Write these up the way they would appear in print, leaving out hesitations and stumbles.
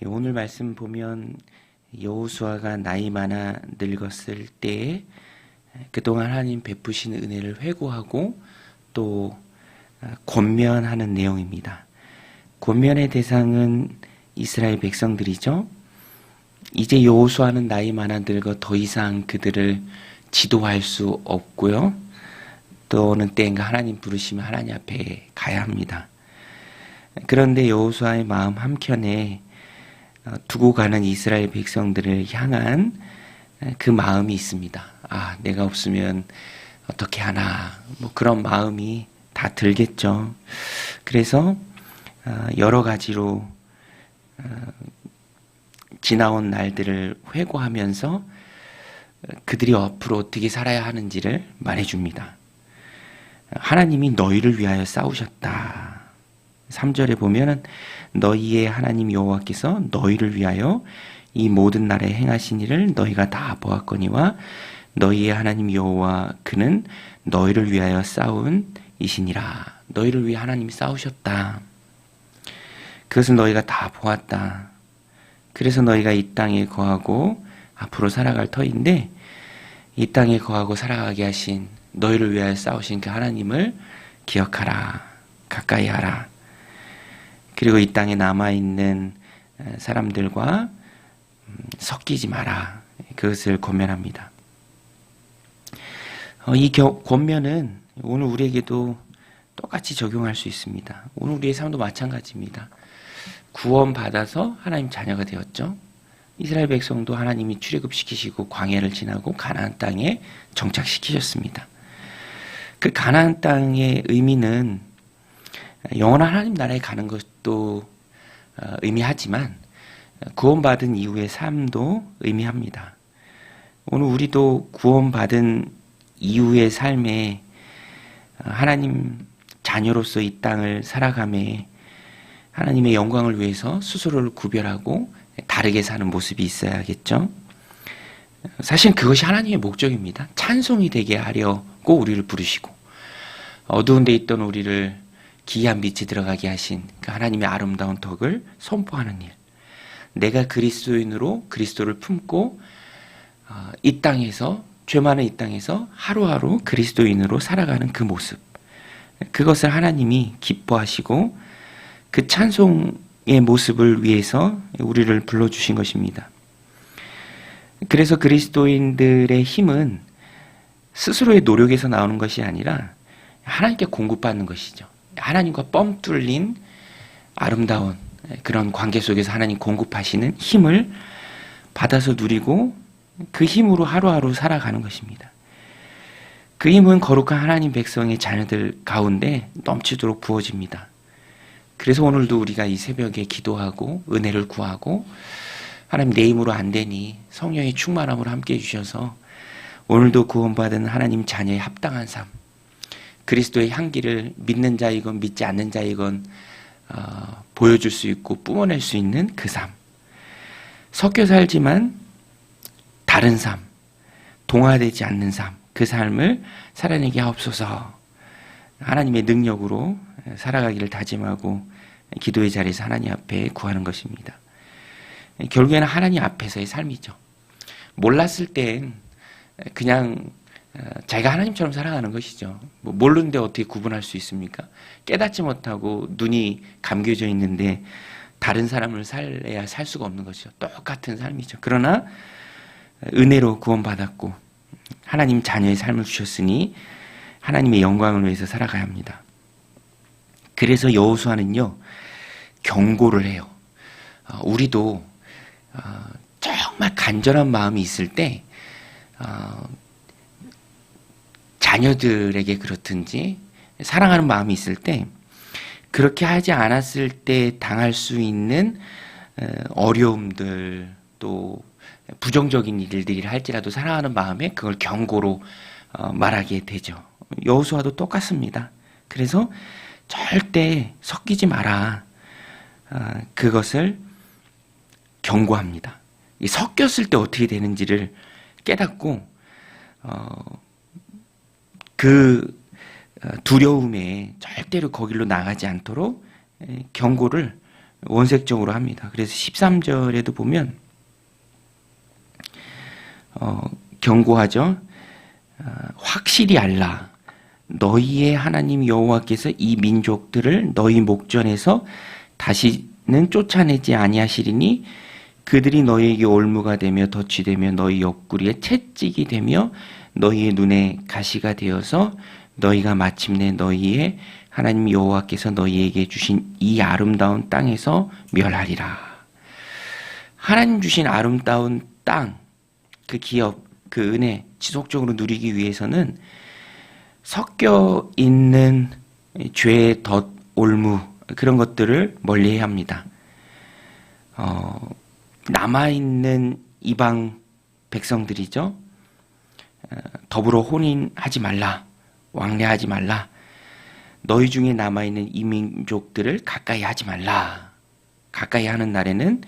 오늘 말씀 보면 여호수아가 나이 많아 늙었을 때에 그동안 하나님 베푸신 은혜를 회고하고 또 권면하는 내용입니다. 권면의 대상은 이스라엘 백성들이죠. 이제 여호수아는 나이 많아 늙어 더 이상 그들을 지도할 수 없고요. 또 어느 때인가 하나님 부르시면 하나님 앞에 가야 합니다. 그런데 여호수아의 마음 한켠에 두고 가는 이스라엘 백성들을 향한 그 마음이 있습니다. 내가 없으면 어떻게 하나, 그런 마음이 다 들겠죠. 그래서 여러 가지로 지나온 날들을 회고하면서 그들이 앞으로 어떻게 살아야 하는지를 말해줍니다. 하나님이 너희를 위하여 싸우셨다. 3절에 보면은 너희의 하나님 여호와께서 너희를 위하여 이 모든 날에 행하신 일을 너희가 다 보았거니와 너희의 하나님 여호와 그는 너희를 위하여 싸운 이시니라. 너희를 위해 하나님이 싸우셨다. 그것은 너희가 다 보았다. 그래서 너희가 이 땅에 거하고 앞으로 살아갈 터인데 이 땅에 거하고 살아가게 하신 너희를 위하여 싸우신 그 하나님을 기억하라. 가까이 하라. 그리고 이 땅에 남아있는 사람들과 섞이지 마라. 그것을 권면합니다. 이 권면은 오늘 우리에게도 똑같이 적용할 수 있습니다. 오늘 우리의 삶도 마찬가지입니다. 구원받아서 하나님 자녀가 되었죠. 이스라엘 백성도 하나님이 출애굽시키시고 광야를 지나고 가나안 땅에 정착시키셨습니다. 그 가나안 땅의 의미는 영원한 하나님 나라에 가는 것도 의미하지만 구원받은 이후의 삶도 의미합니다. 오늘 우리도 구원받은 이후의 삶에 하나님 자녀로서 이 땅을 살아가며 하나님의 영광을 위해서 스스로를 구별하고 다르게 사는 모습이 있어야겠죠. 사실 그것이 하나님의 목적입니다. 찬송이 되게 하려고 우리를 부르시고 어두운 데 있던 우리를 기이한 빛이 들어가게 하신 그 하나님의 아름다운 덕을 선포하는 일. 내가 그리스도인으로 그리스도를 품고 이 땅에서 죄 많은 이 땅에서 하루하루 그리스도인으로 살아가는 그 모습. 그것을 하나님이 기뻐하시고 그 찬송의 모습을 위해서 우리를 불러주신 것입니다. 그래서 그리스도인들의 힘은 스스로의 노력에서 나오는 것이 아니라 하나님께 공급받는 것이죠. 하나님과 뻥 뚫린 아름다운 그런 관계 속에서 하나님 공급하시는 힘을 받아서 누리고 그 힘으로 하루하루 살아가는 것입니다. 그 힘은 거룩한 하나님 백성의 자녀들 가운데 넘치도록 부어집니다. 그래서 오늘도 우리가 이 새벽에 기도하고 은혜를 구하고 하나님 내 힘으로 안 되니 성령의 충만함으로 함께 해주셔서 오늘도 구원받은 하나님 자녀의 합당한 삶, 그리스도의 향기를 믿는 자이건 믿지 않는 자이건 보여줄 수 있고 뿜어낼 수 있는 그 삶. 섞여 살지만 다른 삶, 동화되지 않는 삶, 그 삶을 살아내게 하옵소서. 하나님의 능력으로 살아가기를 다짐하고 기도의 자리에서 하나님 앞에 구하는 것입니다. 결국에는 하나님 앞에서의 삶이죠. 몰랐을 땐 그냥 자기가 하나님처럼 살아가는 것이죠. 모르는데 어떻게 구분할 수 있습니까? 깨닫지 못하고 눈이 감겨져 있는데 다른 사람을 살래야 살 수가 없는 것이죠. 똑같은 삶이죠. 그러나 은혜로 구원받았고 하나님 자녀의 삶을 주셨으니 하나님의 영광을 위해서 살아가야 합니다. 그래서 여호수아는요 경고를 해요. 우리도 정말 간절한 마음이 있을 때 자녀들에게 그렇든지 사랑하는 마음이 있을 때 그렇게 하지 않았을 때 당할 수 있는 어려움들 또 부정적인 일들이라 할지라도 사랑하는 마음에 그걸 경고로 말하게 되죠. 여호수아도 똑같습니다. 그래서 절대 섞이지 마라. 그것을 경고합니다. 섞였을 때 어떻게 되는지를 깨닫고 그 두려움에 절대로 거길로 나가지 않도록 경고를 원색적으로 합니다. 그래서 13절에도 보면 경고하죠. 확실히 알라. 너희의 하나님 여호와께서 이 민족들을 너희 목전에서 다시는 쫓아내지 아니하시리니 그들이 너희에게 올무가 되며 덫이 되며 너희 옆구리에 채찍이 되며 너희의 눈에 가시가 되어서 너희가 마침내 너희의 하나님 여호와께서 너희에게 주신 이 아름다운 땅에서 멸하리라. 하나님 주신 아름다운 땅, 그 기업, 그 은혜 지속적으로 누리기 위해서는 섞여 있는 죄의 덫, 올무 그런 것들을 멀리해야 합니다. 남아있는 이방 백성들이죠. 더불어 혼인하지 말라, 왕래하지 말라. 너희 중에 남아있는 이민족들을 가까이 하지 말라. 가까이 하는 날에는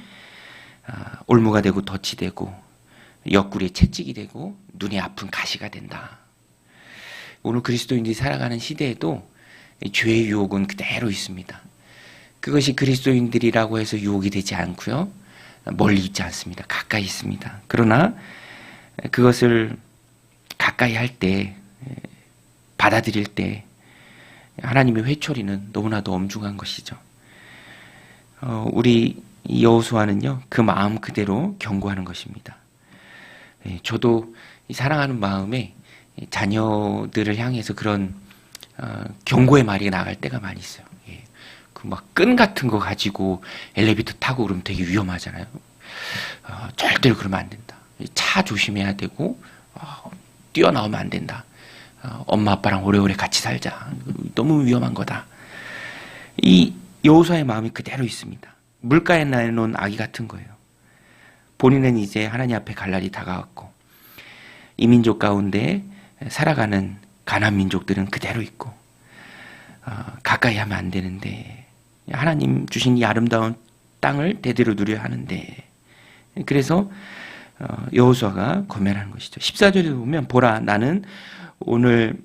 올무가 되고 덫이 되고 옆구리에 채찍이 되고 눈이 아픈 가시가 된다. 오늘 그리스도인들이 살아가는 시대에도 죄의 유혹은 그대로 있습니다. 그것이 그리스도인들이라고 해서 유혹이 되지 않고요. 멀리 있지 않습니다. 가까이 있습니다. 그러나 그것을 가까이 할 때, 받아들일 때 하나님의 회초리는 너무나도 엄중한 것이죠. 우리 여호수아는요, 그 마음 그대로 경고하는 것입니다. 저도 사랑하는 마음에 자녀들을 향해서 그런 경고의 말이 나갈 때가 많이 있어요. 그 막 끈 같은 거 가지고 엘리베이터 타고 그러면 되게 위험하잖아요. 절대로 그러면 안 된다. 차 조심해야 되고 뛰어나오면 안 된다. 엄마 아빠랑 오래오래 같이 살자. 너무 위험한 거다. 이 여호수아의 마음이 그대로 있습니다. 물가에 내놓은 아기 같은 거예요. 본인은 이제 하나님 앞에 갈 날이 다가왔고 이 민족 가운데 살아가는 가나안 민족들은 그대로 있고 가까이 하면 안 되는데 하나님 주신 이 아름다운 땅을 대대로 누려야 하는데 그래서 여호수아가 권면하는 것이죠. 14절에 보면 보라 나는 오늘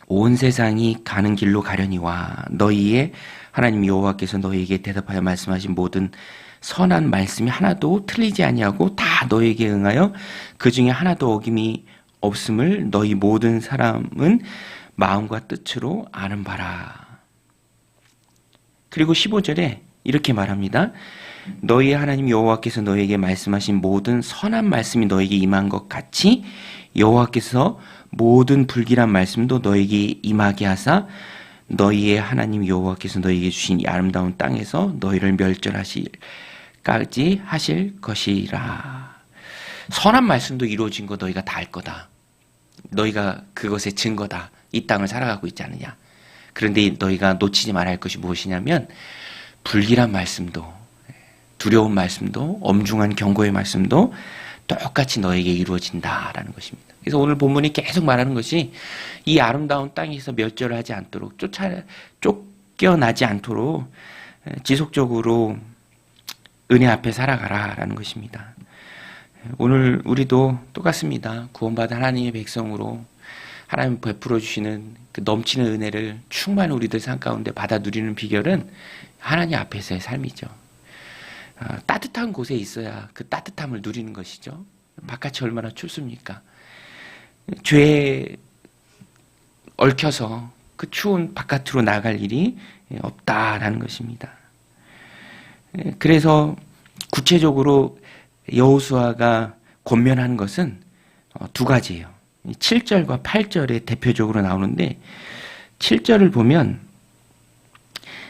온 세상이 가는 길로 가려니와 너희의 하나님 여호와께서 너희에게 대답하여 말씀하신 모든 선한 말씀이 하나도 틀리지 아니하고 다 너희에게 응하여 그 중에 하나도 어김이 없음을 너희 모든 사람은 마음과 뜻으로 아는 바라. 그리고 15절에 이렇게 말합니다. 너희의 하나님 여호와께서 너희에게 말씀하신 모든 선한 말씀이 너희에게 임한 것 같이 여호와께서 모든 불길한 말씀도 너희에게 임하게 하사 너희의 하나님 여호와께서 너희에게 주신 이 아름다운 땅에서 너희를 멸절하실까지 하실 것이라. 선한 말씀도 이루어진 거 너희가 다 알 거다. 너희가 그것의 증거다. 이 땅을 살아가고 있지 않느냐. 그런데 너희가 놓치지 말아야 할 것이 무엇이냐면 불길한 말씀도 두려운 말씀도 엄중한 경고의 말씀도 똑같이 너에게 이루어진다라는 것입니다. 그래서 오늘 본문이 계속 말하는 것이 이 아름다운 땅에서 멸절하지 않도록 쫓겨나지 않도록 지속적으로 은혜 앞에 살아가라라는 것입니다. 오늘 우리도 똑같습니다. 구원받은 하나님의 백성으로 하나님 베풀어 주시는 그 넘치는 은혜를 충만히 우리들 삶 가운데 받아 누리는 비결은 하나님 앞에서의 삶이죠. 따뜻한 곳에 있어야 그 따뜻함을 누리는 것이죠. 바깥이 얼마나 춥습니까? 죄에 얽혀서 그 추운 바깥으로 나갈 일이 없다라는 것입니다. 그래서 구체적으로 여호수아가 권면하는 것은 두 가지예요. 7절과 8절에 대표적으로 나오는데 7절을 보면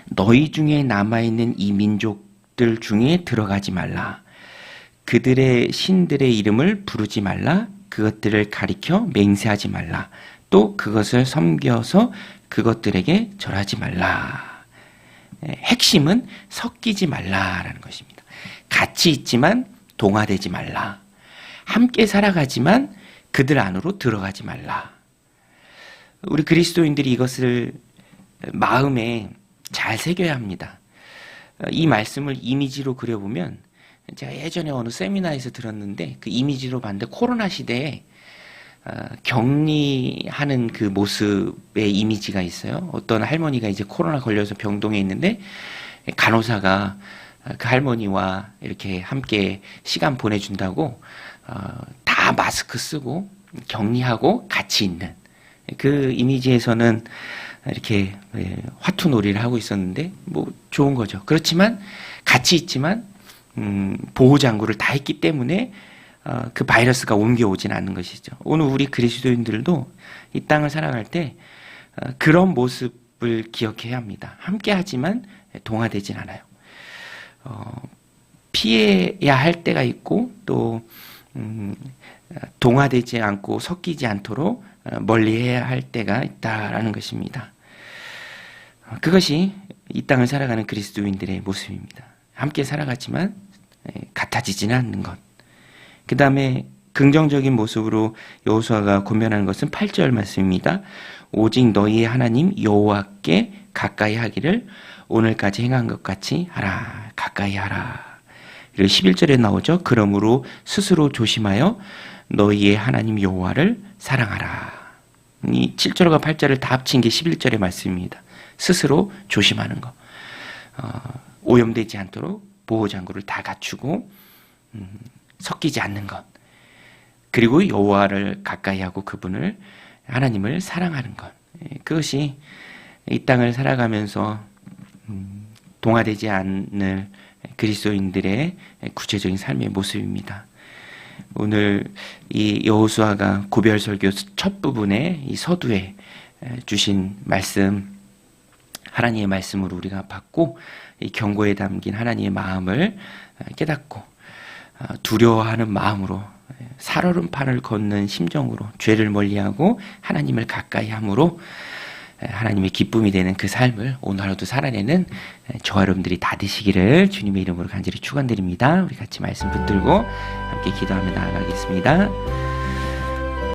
너희 중에 남아있는 이 민족들 중에 들어가지 말라. 그들의 신들의 이름을 부르지 말라. 그것들을 가리켜 맹세하지 말라. 또 그것을 섬겨서 그것들에게 절하지 말라. 핵심은 섞이지 말라라는 것입니다. 같이 있지만 동화되지 말라. 함께 살아가지만 그들 안으로 들어가지 말라. 우리 그리스도인들이 이것을 마음에 잘 새겨야 합니다. 이 말씀을 이미지로 그려보면 제가 예전에 어느 세미나에서 들었는데 그 이미지로 봤는데 코로나 시대에 격리하는 그 모습의 이미지가 있어요. 어떤 할머니가 이제 코로나 걸려서 병동에 있는데 간호사가 그 할머니와 이렇게 함께 시간 보내준다고 다 마스크 쓰고 격리하고 같이 있는 그 이미지에서는 이렇게 화투놀이를 하고 있었는데 뭐 좋은 거죠. 그렇지만 같이 있지만 보호장구를 다 했기 때문에 그 바이러스가 옮겨오진 않는 것이죠. 오늘 우리 그리스도인들도 이 땅을 살아갈 때 그런 모습을 기억해야 합니다. 함께 하지만 동화되진 않아요. 피해야 할 때가 있고 또 동화되지 않고 섞이지 않도록 멀리해야 할 때가 있다라는 것입니다. 그것이 이 땅을 살아가는 그리스도인들의 모습입니다. 함께 살아가지만 같아지지는 않는 것. 그 다음에 긍정적인 모습으로 여호수아가 권면하는 것은 8절 말씀입니다. 오직 너희의 하나님 여호와께 가까이 하기를 오늘까지 행한 것 같이 하라. 가까이 하라. 그리고 11절에 나오죠. 그러므로 스스로 조심하여 너희의 하나님 여호와를 사랑하라. 이 7절과 8절을 다 합친 게 11절의 말씀입니다. 스스로 조심하는 것. 오염되지 않도록 보호장구를 다 갖추고 섞이지 않는 것. 그리고 여호와를 가까이 하고 그분을 하나님을 사랑하는 것. 그것이 이 땅을 살아가면서 동화되지 않을 그리스도인들의 구체적인 삶의 모습입니다. 오늘 이 여호수아가 고별설교 첫 부분에 이 서두에 주신 말씀, 하나님의 말씀으로 우리가 받고 이 경고에 담긴 하나님의 마음을 깨닫고 두려워하는 마음으로 살얼음판을 걷는 심정으로 죄를 멀리하고 하나님을 가까이 함으로 하나님의 기쁨이 되는 그 삶을 오늘 하루도 살아내는 저와 여러분들이 다 되시기를 주님의 이름으로 간절히 축원드립니다. 우리 같이 말씀 붙들고 함께 기도하며 나아가겠습니다.